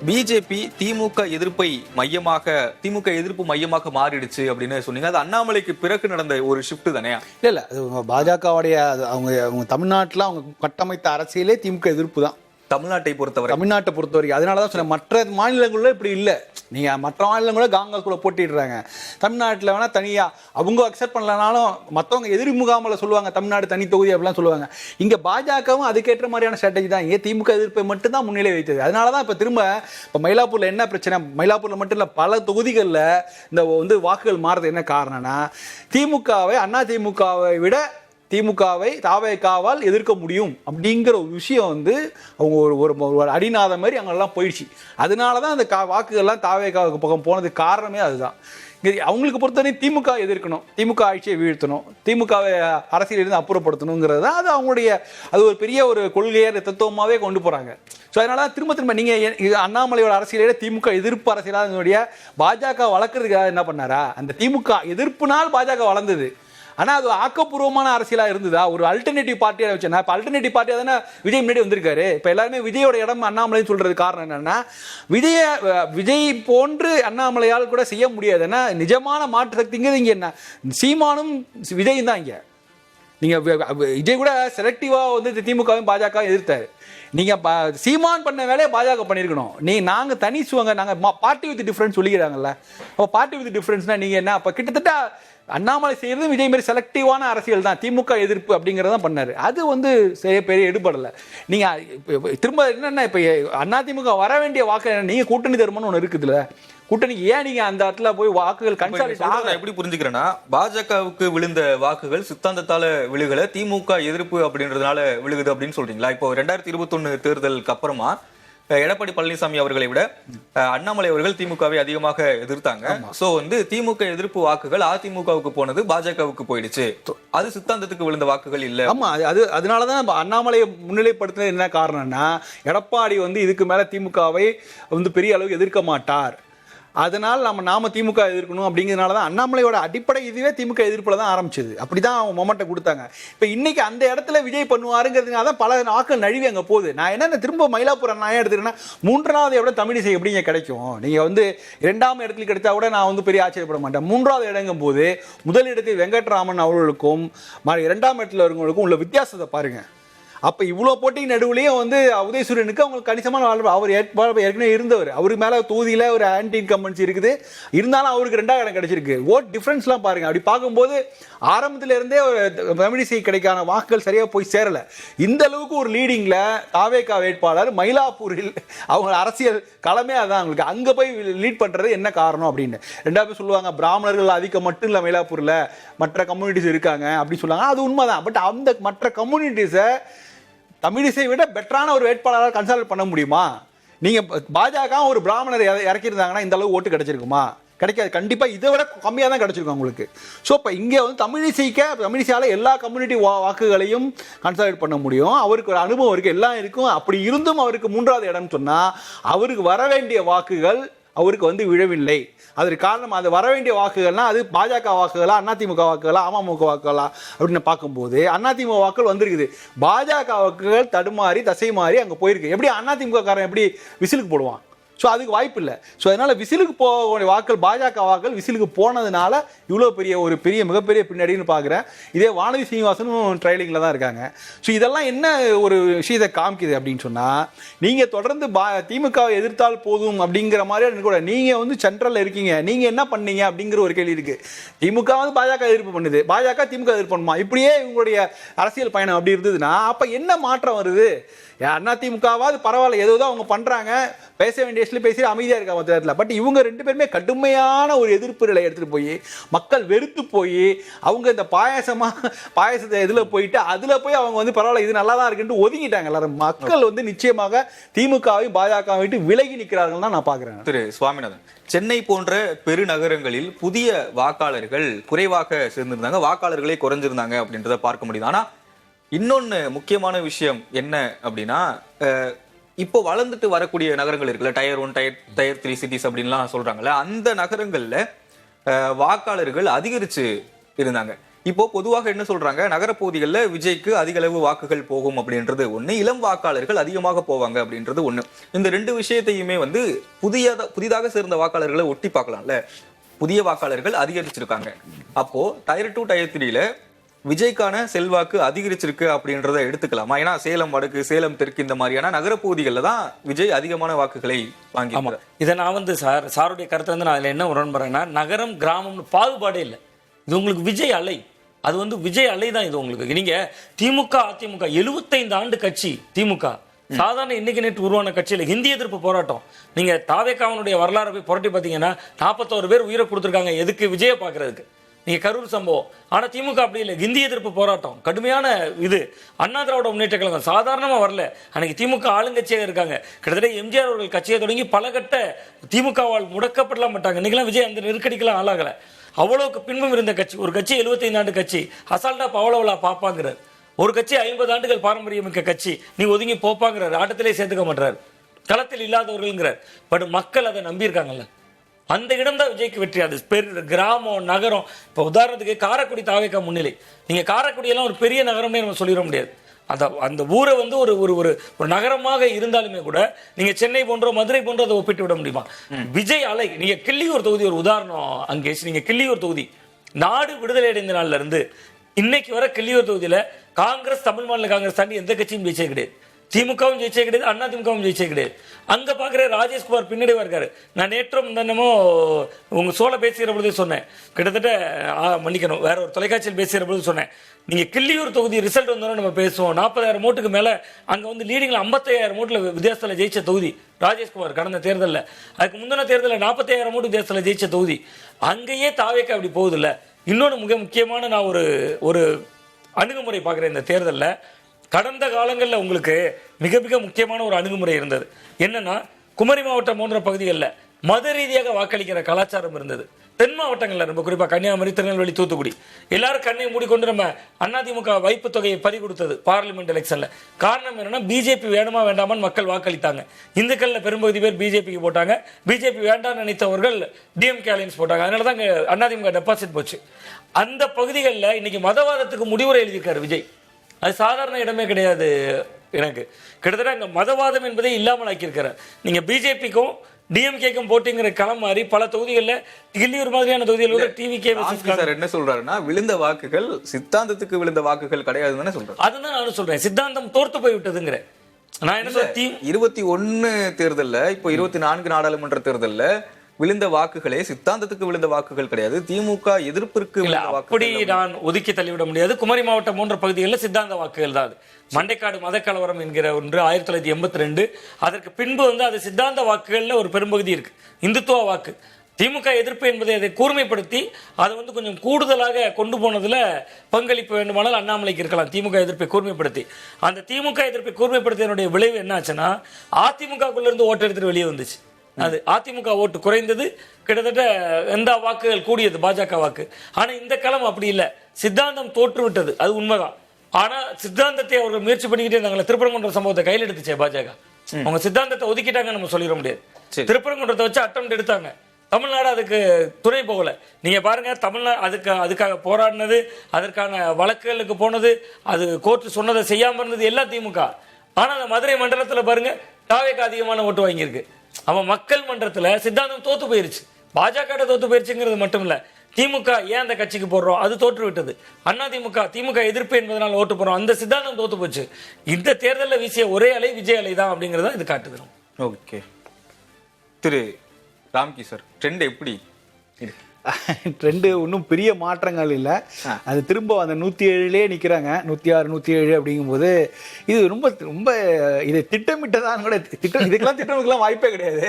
BJP திமுக எதிர்ப்பு மையமாக மாறிடுச்சு அப்படின்னு சொன்னீங்க. அது அண்ணாமலைக்கு பிறகு நடந்த ஒரு ஷிஃப்ட் தானே? இல்ல அது பாஜகவுடைய அவங்க தமிழ்நாட்டுல அவங்க கட்டமைத்த அரசியலே திமுக எதிர்ப்பு தான். தமிழ்நாட்டை பொறுத்தவரை அதனாலதான் சொன்ன மற்ற மாநிலங்களில் இப்படி இல்லை. நீங்க மற்ற மாநிலங்களும் காங்கிரஸ் கூட போட்டிடுறாங்க. தமிழ்நாட்டில் வேணா தனியா அவங்க அக்செப்ட் பண்ணலனாலும் மற்றவங்க எதிர் முகாமில் சொல்லுவாங்க தமிழ்நாடு தனி தொகுதி அப்படிலாம் சொல்லுவாங்க. இங்க பாஜகவும் அதுக்கேற்ற மாதிரியான ஸ்ட்ராட்டஜி தான். இங்கே திமுக எதிர்ப்பை மட்டும்தான் முன்னிலை வைத்தது. அதனாலதான் இப்போ மயிலாப்பூர்ல என்ன பிரச்சனை, மயிலாப்பூர்ல மட்டும் இல்ல பல தொகுதிகளில் இந்த வாக்குகள் மாறுறது என்ன காரணம்னா, அண்ணா திமுகவை விட திமுகவை தாவேகாவால் எதிர்க்க முடியும் அப்படிங்கிற ஒரு விஷயம் அவங்க ஒரு அடிநாத மாதிரி அங்கெல்லாம் போயிடுச்சு. அதனாலதான் அந்த வாக்குகள்லாம் தாவேகாவுக்கு பக்கம் போனதுக்கு காரணமே அதுதான். அவங்களுக்கு பொறுத்தவரை திமுக எதிர்க்கணும், திமுக ஆட்சியை வீழ்த்தணும், திமுகவை அரசியலிருந்து அப்புறப்படுத்தணுங்கிறது தான் அது ஒரு பெரிய ஒரு கொள்கையாக தத்துவமாகவே கொண்டு போகிறாங்க. ஸோ அதனால திரும்ப நீங்கள் அண்ணாமலையோட அரசியலையோட திமுக எதிர்ப்பு அரசியலாக பாஜக வளர்க்குறதுக்காக என்ன பண்ணாரா, அந்த திமுக எதிர்ப்புனால் பாஜக வளர்ந்தது. ஆனால் அது ஆக்கப்பூர்வமான அரசியலாக இருந்ததா, ஒரு அல்டர்னேட்டிவ் பார்ட்டியாக வச்சேன்னா, இப்போ அல்டர்னேட்டிவ் பார்ட்டியாக தானே விஜய் முன்னாடி வந்திருக்காரு. இப்போ எல்லாருமே விஜயோட இடம் அண்ணாமலைன்னு சொல்றது காரணம் என்னன்னா, விஜய் போன்று அண்ணாமலையால் கூட செய்ய முடியாது. ஏன்னா நிஜமான மாற்று சக்திங்கிறது இங்கே என்ன, சீமானும் விஜயும் தான். இங்கே நீங்கள் விஜய் கூட செலக்டிவாக திமுகவும் பாஜகவும் எதிர்த்தாரு. நீங்கள் சீமான் பண்ண வேலையை பாஜக பண்ணியிருக்கணும். நாங்கள் தனிச்சுவாங்க, நாங்கள் பார்ட்டி வித் டிஃப்ரென்ஸ் சொல்லிக்கிறாங்கல்ல. அப்போ பார்ட்டி வித் டிஃப்ரென்ஸ்னா நீங்கள் என்ன, அப்போ கிட்டத்தட்ட அண்ணாமலை செய்யறது விஜய் மாதிரி செலக்டிவான அரசியல் தான், திமுக எதிர்ப்பு அப்படிங்கிறதான் பண்ணாரு. அது பெரிய எடுபடலை. நீங்க திரும்ப என்னன்னா, இப்ப அதிமுக வர வேண்டிய வாக்கு நீங்க கூட்டணி தர்மம்னு ஒன்று இருக்குதுல்ல, கூட்டணிக்கு ஏன் நீங்க அந்த இடத்துல போய் வாக்குகள் கன்சாலிடேட் எப்படி புரிஞ்சுக்கிறேன்னா, பாஜகவுக்கு விழுந்த வாக்குகள் சித்தாந்தத்தால விழுகல, திமுக எதிர்ப்பு அப்படின்றதுனால விழுகுது அப்படின்னு சொல்றீங்களா? இப்போ 2021 தேர்தலுக்கு அப்புறமா எடப்பாடி பழனிசாமி அவர்களை விட அண்ணாமலை அவர்கள் திமுகவை அதிகமாக எதிர்த்தாங்க. சோ திமுக எதிர்ப்பு வாக்குகள் அதிமுகவுக்கு போனது, பாஜகவுக்கு போயிடுச்சு. அது சித்தாந்தத்துக்கு விழுந்த வாக்குகள் இல்ல. ஆமா, அதனாலதான் அண்ணாமலையை முன்னிலைப்படுத்தினது என்ன காரணம்னா, எடப்பாடி இதுக்கு மேல திமுகவை பெரிய அளவுக்கு எதிர்க்க மாட்டார், அதனால் நாம திமுக எதிர்க்கணும் அப்படிங்கிறதுனால தான் அண்ணாமலையோட அடிப்படை இதுவே திமுக எதிர்ப்புல தான் ஆரம்பிச்சது. அப்படிதான் அவங்க மொமெண்ட்டை கொடுத்தாங்க. இப்போ இன்னைக்கு அந்த இடத்துல விஜய் பண்ணுவாருங்கிறதுனால தான் பல நாட்கள் நழுவி அங்கே போகுது. நான் என்ன திரும்ப மயிலாப்பூர் நான் எடுத்துக்கிறேன்னா, 3வது இடம் தமிழிசை எப்படிங்க கிடைக்கும்? நீங்கள் 2ஆம் இடத்துல கிடைச்சா கூட நான் பெரிய ஆச்சரியப்பட மாட்டேன். 3வது இடங்கும் போது முதல் இடத்தில் வெங்கட்ராமன் அவர்களுக்கும் 2ஆம் இடத்துல இருக்கவங்களுக்கும் உள்ள வித்தியாசத்தை பாருங்க. அப்போ இவ்வளோ போட்டிக்கு நடுவுலையும் உதயசூரியனுக்கு அவங்களுக்கு கணிசமான அவர் ஏற்கனவே இருந்தவர், அவருக்கு மேலே தொகுதியில் ஒரு ஆன்டி இன்கம்பன்சி இருக்குது, இருந்தாலும் அவருக்கு 2ஆம் இடம் கிடைச்சிருக்கு. ஓட் டிஃப்ரென்ஸ்லாம் பாருங்க. அப்படி பார்க்கும்போது ஆரம்பத்தில் இருந்தே ஒரு தமிழிசை கிடைக்கான வாக்குகள் சரியாக போய் சேரலை. இந்த அளவுக்கு ஒரு லீடிங்கில் தாவேகா வேட்பாளர் மயிலாப்பூரில் அவங்க அரசியல் களமே அதான். அவங்களுக்கு அங்கே போய் லீட் பண்ணுறது என்ன காரணம் அப்படின்னு 2வது சொல்லுவாங்க, பிராமணர்கள் அதிகம் மட்டும் இல்லை மயிலாப்பூரில், மற்ற கம்யூனிட்டிஸ் இருக்காங்க அப்படின்னு சொல்லுவாங்க. அது உண்மைதான். பட் அந்த மற்ற கம்யூனிட்டிஸை தமிழிசை விட பெட்டரான ஒரு வேட்பாளரால் கன்சல்ட் பண்ண முடியுமா? நீங்க பாஜக ஒரு பிராமணர் இறக்கியிருந்தாங்கன்னா இந்த அளவு ஓட்டு கிடைச்சிருக்குமா? கிடைக்காது. கண்டிப்பா இதை விட கம்மியாக தான் கிடைச்சிருக்கும் உங்களுக்கு. ஸோ இப்போ இங்கே தமிழிசையால எல்லா கம்யூனிட்டி வாக்குகளையும் கன்சல்ட் பண்ண முடியும். அவருக்கு ஒரு அனுபவம் இருக்கு, எல்லாம் இருக்கும். அப்படி இருந்தும் அவருக்கு 3வது இடம் சொன்னா அவருக்கு வர வேண்டிய வாக்குகள் அவருக்கு விழவில்லை. அதற்கு காரணம், அது வர வேண்டிய வாக்குகள்னா அது பாஜக வாக்குகளா, அதிமுக வாக்குகளா, அமமுக வாக்குகளா அப்படின்னு பார்க்கும்போது அதிமுக வாக்குகள் வந்திருக்குது. பாஜக வாக்குகள் தடுமாறி தசை மாறி அங்கே போயிருக்கு. எப்படி அதிமுக காரன் எப்படி விசிலுக்கு போடுவான்? ஸோ அதுக்கு வாய்ப்பு இல்லை. ஸோ அதனால விசிலுக்கு போகக்கூடிய வாக்கள், பாஜக வாக்கள் விசிலுக்கு போனதுனால இவ்வளோ மிகப்பெரிய பின்னாடின்னு பார்க்குறேன். இதே வானதி சீனிவாசனும் ட்ரையலிங்கில் தான் இருக்காங்க. ஸோ இதெல்லாம் என்ன ஒரு விஷயத்தை காமிக்குது அப்படின்னு சொன்னால், நீங்கள் தொடர்ந்து திமுகவை எதிர்த்தால் போதும் அப்படிங்கிற மாதிரி கூட நீங்கள் சென்ட்ரலில் இருக்கீங்க, நீங்கள் என்ன பண்ணீங்க அப்படிங்கிற ஒரு கேள்வி இருக்குது. திமுக பாஜக எதிர்ப்பு பண்ணுது, பாஜக திமுக எதிர்ப்பு பண்ணுமா, இப்படியே இவங்களுடைய அரசியல் பயணம் அப்படி இருந்ததுன்னா அப்போ என்ன மாற்றம் வருது? அதிமுகவாவது பரவாயில்ல, ஏதோ அவங்க பண்ணுறாங்க, பேச வேண்டிய பேசி அமைதியாக இருக்காங்க மற்ற இடத்துல. பட் இவங்க 2 பேருமே கடுமையான ஒரு எதிர்ப்பு நிலை எடுத்துகிட்டு போய் மக்கள் வெறுத்து போய் அவங்க இந்த பாயசத்தை இதில் போயிட்டு அதில் போய் அவங்க பரவாயில்ல இது நல்லா தான் இருக்குன்ட்டு ஒதுங்கிட்டாங்க எல்லாரும். மக்கள் நிச்சயமாக திமுகவையும் பாஜக விட்டு விலகி நிற்கிறார்கள் தான் நான் பார்க்குறேன். திரு சுவாமிநாதன், சென்னை போன்ற பெருநகரங்களில் புதிய வாக்காளர்கள் குறைவாக சேர்ந்திருந்தாங்க, வாக்காளர்களே குறைஞ்சிருந்தாங்க அப்படின்றத பார்க்க முடியுது. ஆனா இன்னொன்னு முக்கியமான விஷயம் என்ன அப்படின்னா, இப்போ வளர்ந்துட்டு வரக்கூடிய நகரங்கள் இருக்குல்ல, டயர் 1 டயர் 3 சிட்டிஸ் அப்படின்லாம் சொல்றாங்கல்ல, அந்த நகரங்கள்ல வாக்காளர்கள் அதிகரிச்சு இருந்தாங்க. இப்போ பொதுவாக என்ன சொல்றாங்க, நகரப்பகுதிகளில் விஜய்க்கு அதிக அளவு வாக்குகள் போகும் அப்படின்றது ஒண்ணு, இளம் வாக்காளர்கள் அதிகமாக போவாங்க அப்படின்றது ஒண்ணு. இந்த ரெண்டு விஷயத்தையுமே வந்து புதிதாக சேர்ந்த வாக்காளர்களை ஒட்டி பார்க்கலாம்ல. புதிய வாக்காளர்கள் அதிகரிச்சிருக்காங்க. அப்போ டயர் 2 டயர் 3ல விஜய்க்கான செல்வாக்கு அதிகரிச்சிருக்கு அப்படின்றத எடுத்துக்கலாமா? ஏன்னா சேலம் வடக்கு, சேலம் தெற்கு இந்த மாதிரியான நகரப்பகுதிகளில் தான் விஜய் அதிகமான வாக்குகளை வாங்கி. இதை நான் வந்து சாருடைய கருத்தை வந்து நான் அதில் என்ன உடன்படுறேன்னா, நகரம் கிராமம்னு பாகுபாடே இல்லை. இது உங்களுக்கு விஜய் அலை, அது வந்து விஜய் அலை தான் இது உங்களுக்கு. நீங்க திமுக அதிமுக 75 ஆண்டு கட்சி திமுக, சாதாரண இன்னைக்கு நேற்று உருவான கட்சியில் ஹிந்தி எதிர்ப்பு போராட்டம். நீங்க தாவேகாவனுடைய வரலாறு போய் புரட்டி பார்த்தீங்கன்னா 41 பேர் உயிரை கொடுத்துருக்காங்க எதுக்கு? விஜயை பார்க்கறதுக்கு. நீங்க கரூர் சம்பவம். ஆனா திமுக அப்படி இல்லை, ஹிந்தி எதிர்ப்பு போராட்டம் கடுமையான இது. அண்ணா திராவிட முன்னேற்ற கழகம் சாதாரணமா வரல, அன்னைக்கு திமுக ஆளுங்கட்சியாக இருக்காங்க. கிட்டத்தட்ட எம்ஜிஆர் அவர்கள் கட்சியை தொடங்கி பல கட்ட திமுகவால் முடக்கப்படலாம் மாட்டாங்க. இன்னைக்கெல்லாம் விஜய் அந்த நெருக்கடிக்கெல்லாம் ஆளாகல. அவ்வளவுக்கு பின்பும் இருந்த கட்சி, ஒரு கட்சி 75 ஆண்டு கட்சி அசால்ட்டா அவ்வளவுலா பாப்பாங்கிறார். ஒரு கட்சி 50 ஆண்டுகள் பாரம்பரியமிக்க கட்சி நீ ஒதுங்கி போப்பாங்கிறார், ஆட்டத்திலே சேர்த்துக்க மாட்டார், களத்தில் இல்லாதவர்கள்ங்கிறார். பட் மக்கள் அதை நம்பியிருக்காங்கல்ல, அந்த இடம் தான் விஜய்க்கு வெற்றி. அது கிராமம் நகரம். இப்போ உதாரணத்துக்கு காரைக்குடி தாவேக்கா முன்னிலை. நீங்க காரைக்குடியெல்லாம் ஒரு பெரிய நகரம்னே நம்ம சொல்லிட முடியாது. அந்த ஊரை வந்து ஒரு ஒரு ஒரு நகரமாக இருந்தாலுமே கூட நீங்க சென்னை போன்ற மதுரை போன்ற அதை ஒப்பிட்டு விட முடியுமா? விஜய் அலை. நீங்க கிள்ளியூர் தொகுதி ஒரு உதாரணம். அங்கே நீங்க கிள்ளியூர் தொகுதி நாடு விடுதலை அடைந்த நாள்ல இருந்து இன்னைக்கு வர கிள்ளியூர் தொகுதியில காங்கிரஸ், தமிழ் மாநில காங்கிரஸ் தாண்டி எந்த கட்சியும் ஜெயிச்சே கிடையாது. திமுகவும் ஜெயிச்சே கிடையாது, அண்ணா திமுகவும் ஜெயிச்சே கிடையாது. அங்க பாக்குற ராஜேஷ்குமார் பின்னடைவா இருக்காரு. நான் நேற்றும் என்னமோ உங்க சோழ பேசுகிற பொழுது சொன்னேன், கிட்டத்தட்ட மன்னிக்கணும், வேற ஒரு தொலைக்காட்சியில் பேசுகிற பொழுது சொன்னேன், நீங்க கிள்ளியூர் தொகுதி ரிசல்ட் வந்தோன்னு நம்ம பேசுவோம். 40,000 ஓட்டுக்கு மேல அங்க வந்து லீடிங்ல 55,000 ஓட்டுல வித்தியாசத்துல ஜெயிச்ச தொகுதி ராஜேஷ்குமார் கடந்த தேர்தலில். அதுக்கு முந்தின தேர்தலில் 45,000 ஓட்டு வித்தியாசத்துல ஜெயிச்ச தொகுதி. அங்கேயே தாவேக்க அப்படி போகுது இல்ல. இன்னொன்று மிக முக்கியமான நான் ஒரு அணுகுமுறை பார்க்குறேன் இந்த தேர்தலில். கடந்த காலங்களில் உங்களுக்கு மிக மிக முக்கியமான ஒரு அணுகுமுறை இருந்தது. என்னன்னா, குமரி மாவட்டம் போன்ற பகுதிகளில் மத ரீதியாக வாக்களிக்கிற கலாச்சாரம் இருந்தது. தென் மாவட்டங்களில் ரொம்ப குறிப்பாக கன்னியாகுமரி, திருநெல்வேலி, தூத்துக்குடி எல்லாரும் கண்ணை மூடிக்கொண்டு நம்ம அதிமுக வைப்பு தொகையை பறி கொடுத்தது பார்லிமெண்ட் எலெக்ஷன்ல. காரணம் என்னன்னா, பிஜேபி வேணுமா வேண்டாமான்னு மக்கள் வாக்களித்தாங்க. இந்துக்களில் பெரும்பகுதி பேர் பிஜேபிக்கு போட்டாங்க, பிஜேபி வேண்டாம்னு நினைத்தவர்கள் டிஎம்கே அலையன்ஸ் போட்டாங்க. அதனால தான் அதிமுக டெபாசிட் போச்சு. அந்த பகுதிகளில் இன்னைக்கு மதவாதத்துக்கு முடிவுரை எழுதியிருக்காரு விஜய். அது சாதாரண இடமே கிடையாது. எனக்கு கிட்டத்தட்ட அங்கே மதவாதம் என்பதே இல்லாமல் ஆக்கியிருக்கிறார். நீங்க பிஜேபிக்கும் டிஎம்கேக்கும் போட்டிங்கிற களம் மாறி பல தொகுதிகளில் கிள்ளியூர் மாதிரியான தொகுதிகளில் டிவிகே என்ன சொல்றாருன்னா, விழுந்த வாக்குகள் சித்தாந்தத்துக்கு விழுந்த வாக்குகள் கிடையாதுன்னு சொல்றாரு. அதுதான் நானும் சொல்றேன், சித்தாந்தம் தோர்த்து போய் விட்டதுங்கிற. நான் என்ன சொல்றேன், 21 தேர்தல்ல, இப்போ 24 நாடாளுமன்ற தேர்தல்ல விழுந்த வாக்குகளே சித்தாந்தத்துக்கு விழுந்த வாக்குகள் கிடையாது, திமுக எதிர்ப்பிற்கு. அப்படி நான் ஒதுக்கி தள்ளிவிட முடியாது. குமரி மாவட்டம் போன்ற பகுதிகளில் சித்தாந்த வாக்குகள் தான். மண்டைக்காடு மதக்கலவரம் என்கிற ஒன்று 1982, அதற்கு பின்பு வந்து அது சித்தாந்த வாக்குகள்ல ஒரு பெரும்பகுதி இருக்கு, இந்துத்துவ வாக்கு. திமுக எதிர்ப்பு என்பதை அதை கூர்மைப்படுத்தி அதை வந்து கொஞ்சம் கூடுதலாக கொண்டு போனதுல பங்களிப்பு வேண்டுமானால் அண்ணாமலைக்கு இருக்கலாம். திமுக எதிர்ப்பை கூர்மைப்படுத்தி, அந்த திமுக எதிர்ப்பை கூர்மைப்படுத்தியனுடைய விளைவு என்ன ஆச்சுன்னா, அதிமுகக்குள்ள இருந்து ஓட்டு எடுத்துட்டு வெளியே வந்துச்சு. அது அதிமுக ஓட்டு குறைந்தது, கிட்டத்தட்ட எந்த வாக்குகள் கூடியது பாஜக வாக்கு. ஆனா இந்த களம் அப்படி இல்லை, சித்தாந்தம் தோற்று விட்டது, அது உண்மைதான். ஆனா சித்தாந்தத்தை அவர்கள் முயற்சி பண்ணிக்கிட்டே இருந்தாங்களே. திருப்பரங்குன்ற சம்பவத்தை கையில் எடுத்துச்சே பாஜக, அவங்க சித்தாந்தத்தை ஒதுக்கிட்டாங்க நம்ம சொல்லிட முடியாது. திருப்பரங்குன்றத்தை வச்சு அட்டம் எடுத்தாங்க, தமிழ்நாடு அதுக்கு துணை போகல. நீங்க பாருங்க, தமிழ்நாடு அதுக்காக போராடினது, அதற்கான வழக்குகளுக்கு போனது, அது கோர்ட்டு சொன்னதை செய்யாம இருந்தது எல்லாம் திமுக. ஆனா அந்த மதுரை மண்டலத்துல பாருங்க, தாவேக்கு அதிகமான ஓட்டு வாங்கியிருக்கு. அவன் மக்கள் மன்றத்துல சித்தாந்தம் தோத்து போயிருச்சு, பாஜக தோத்து போயிருச்சுங்கிறது மட்டும் இல்ல, திமுக ஏன் அந்த கட்சிக்கு போடுறோம் அது தோற்று விட்டது. திமுக எதிர்ப்பு என்பதனால் ஓட்டு போறோம், அந்த சித்தாந்தம் தோத்து போச்சு. இந்த தேர்தலில் வீசிய ஒரே அலை விஜய் அலை தான் அப்படிங்கறத இது காட்டுது. ஓகே, திரு ராம்கி சார், ட்ரெண்ட் எப்படி இருக்கு? ட்ரெண்டு ஒன்றும் பெரிய மாற்றங்கள் இல்லை. அது திரும்ப அந்த 107லே நிற்கிறாங்க, 106 107 அப்படிங்கும்போது இது ரொம்ப ரொம்ப இது திட்டமிட்டதான் கூட. இதுக்கெல்லாம் திட்டமிட்டுலாம் வாய்ப்பே கிடையாது.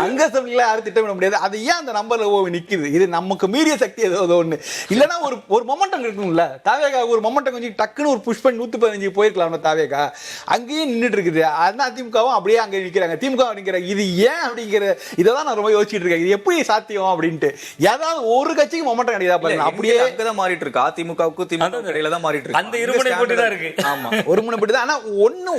அங்கே சொல்ல யாரும் திட்டமிட முடியாது. அது ஏன் அந்த நம்பரில் நிற்கிது? இது நமக்கு மீறிய சக்தி ஏதோ ஒன்று. இல்லைன்னா ஒரு மொமெண்டம் இருக்கும்ல, தாவேகா ஒரு மொமெண்டம் கொஞ்சம் டக்குன்னு ஒரு புஷ் பண்ணி 115 போயிருக்கலாம் தாவேகா. அங்கேயும் நின்றுட்டு இருக்குது. அண்ணா திமுகவும் அப்படியே அங்கே நிற்கிறாங்க, திமுக நிற்கிறாங்க. இது ஏன் அப்படிங்கிற இதை தான் நான் ரொம்ப யோசிச்சுட்டு இருக்கேன். இது எப்படி சாத்தியம் அப்படின்ட்டு. ஏதாவது ஒரு கட்சிக்கு மொமெண்டம் கிடையாது பாருங்க. அப்படியே அங்கதான் மாறிட்டு இருக்கு. அதிமுகவுக்கு திமுக இடையில தான் மாறிட்டு இருக்கு. அந்த இருமுனை போட்டு தான் இருக்கு. ஆமா, ஒரு முனைப்பட்டு தான். ஆனா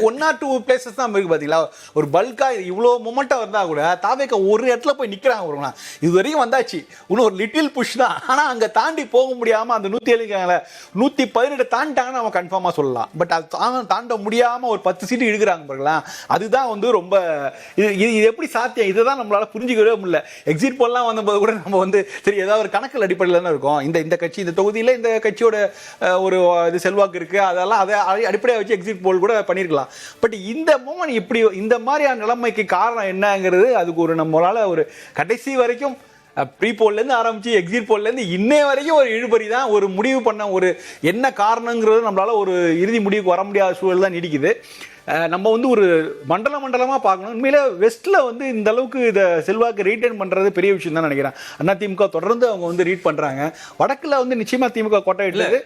ஒன் ஆர் டூ பிளேசஸ் தான் இருக்கு பாத்தீங்களா. ஒரு பல்கா இவ்வளவு மொமெண்டம் வந்தா கூட தாவேக ஒரு இடத்துல போய் நிக்கிறாங்க. இது வரைக்கும் வந்தாச்சு, இன்னும் ஒரு லிட்டில் புஷ் தான். ஆனா அங்க தாண்டி போக முடியாம அந்த 117 தாண்டிட்டாங்கன்னு நம்ம கன்ஃபார்மா சொல்லலாம். பட் அது தாண்ட முடியாம ஒரு 10 சீட்டு இழுக்கிறாங்க பாருங்களா. அதுதான் வந்து ரொம்ப இது எப்படி சாத்தியம், இதுதான் நம்மளால புரிஞ்சுக்கவே முடியல. எக்ஸிட் போல்லாம் வந்தபோது கூட நம்ம வந்து சரி ஏதாவது ஒரு கணக்கில் அடிப்படையில் தானே இருக்கும். இந்த கட்சி இந்த தொகுதியில் இந்த கட்சியோட ஒரு இது செல்வாக்கு இருக்கு, அதெல்லாம் அதை அடிப்படையாக வச்சு எக்ஸிட் போல் கூட பண்ணியிருக்கலாம். பட் இந்த மூமெண்ட் இப்படி இந்த மாதிரியான நிலைமைக்கு காரணம் என்னங்கிறது அதுக்கு ஒரு நம்மளால ஒரு கடைசி வரைக்கும் ப்ரீ போல்லேருந்து ஆரம்பிச்சு எக்ஸிட் போல்லேருந்து இன்னே வரைக்கும் ஒரு இழுபறி தான். ஒரு முடிவு பண்ண ஒரு என்ன காரணங்கிறது நம்மளால ஒரு இறுதி முடிவுக்கு வர முடியாத சூழல் தான் நீடிக்குது. நம்ம வந்து ஒரு மண்டலமாக பார்க்கணும். உண்மையிலே வெஸ்ட்ல வந்து இந்த அளவுக்கு இதை செல்வாக்கு ரீட்டைன் பண்றது பெரிய விஷயம் தான் நினைக்கிறேன். அதிமுக தொடர்ந்து அவங்க வந்து ரீட் பண்றாங்க. வடக்குல வந்து நிச்சயமா திமுக கோட்டை இட்டது.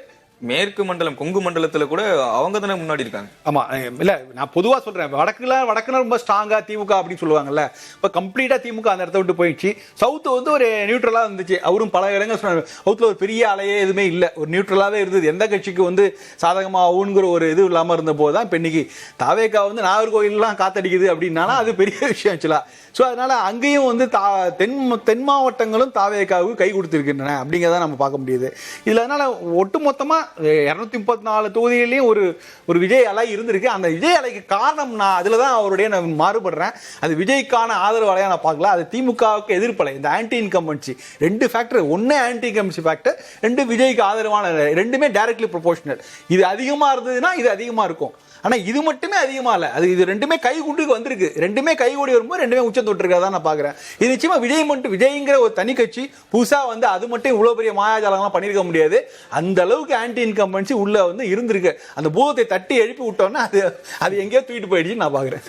மேற்கு மண்டலம் கொங்கு மண்டலத்துல கூட அவங்க தானே முன்னாடி இருக்காங்க. ஆமா, இல்ல நான் பொதுவா சொல்றேன், வடக்குல ரொம்ப ஸ்ட்ராங்கா திமுக அப்படின்னு சொல்லுவாங்கல்ல. இப்ப கம்ப்ளீட்டா திமுக அந்த இடத்த விட்டு போயிடுச்சு. சவுத் வந்து ஒரு நியூட்ரலா இருந்துச்சு. அவரும் பல இடங்கள் சொன்னாங்க சவுத்ல ஒரு பெரிய அலையே எதுவுமே இல்ல, ஒரு நியூட்ரலாவே இருந்தது. எந்த கட்சிக்கு வந்து சாதகமா ஆகுங்கிற ஒரு இது இல்லாம இருந்த போதுதான் இப்ப இன்னைக்கு தாவேகா வந்து நாகர்கோயில்லாம் காத்தடிக்குது அப்படின்னாலும் அது பெரிய விஷயம் ஆக்சுவலா. ஸோ அதனால அங்கேயும் வந்து தென் மாவட்டங்களும் தாவேகாவுக்கு கை கொடுத்துருக்கின்றன அப்படிங்கிறத நம்ம பார்க்க முடியுது இதுல. அதனால ஒட்டுமொத்தமா 234 தொகுதியிலையும் ஒரு விஜய் அலை இருந்திருக்கு. அந்த விஜய் அலைக்கு காரணம் நான் அதுலதான் அவருடைய நான் மாறுபடுறேன். அது விஜய்க்கான ஆதரவு அலையா நான் பார்க்கல, அது திமுகவுக்கு எதிர்ப்பலை. இந்த ஆன்டி இன்கம்பன்சி 2 ஃபேக்டர், ஒன்னு ஆன்டி இன்கம்பன்சி ஃபேக்டர், 2 விஜய்க்கு ஆதரவான, 2மே டைரக்ட்லி ப்ரொபோஷனல். இது அதிகமா இருந்ததுன்னா இது அதிகமா இருக்கும். ஆனா இது மட்டுமே அதிகமா இல்ல, அது இது 2மே கை கூட்டுக்கு வந்திருக்கு. 2மே கை கூடி வரும்போது 2மே உச்சம் தொட்டிருக்கா நான் பாக்குறேன். இது நிச்சயமா விஜய்ங்கிற ஒரு தனி கட்சி புதுசா வந்து அது மட்டும் இவ்வளவு பெரிய மாயாஜாலங்கள்லாம் பண்ணிருக்க முடியாது. அந்த அளவுக்கு ஆன்டி இன்கம்பன்சி உள்ள வந்து இருந்திருக்கு. அந்த பூதத்தை தட்டி எழுப்பி விட்டோம்னா அது எங்கேயோ தூக்கிட்டு போயிடுச்சு நான் பாக்குறேன்.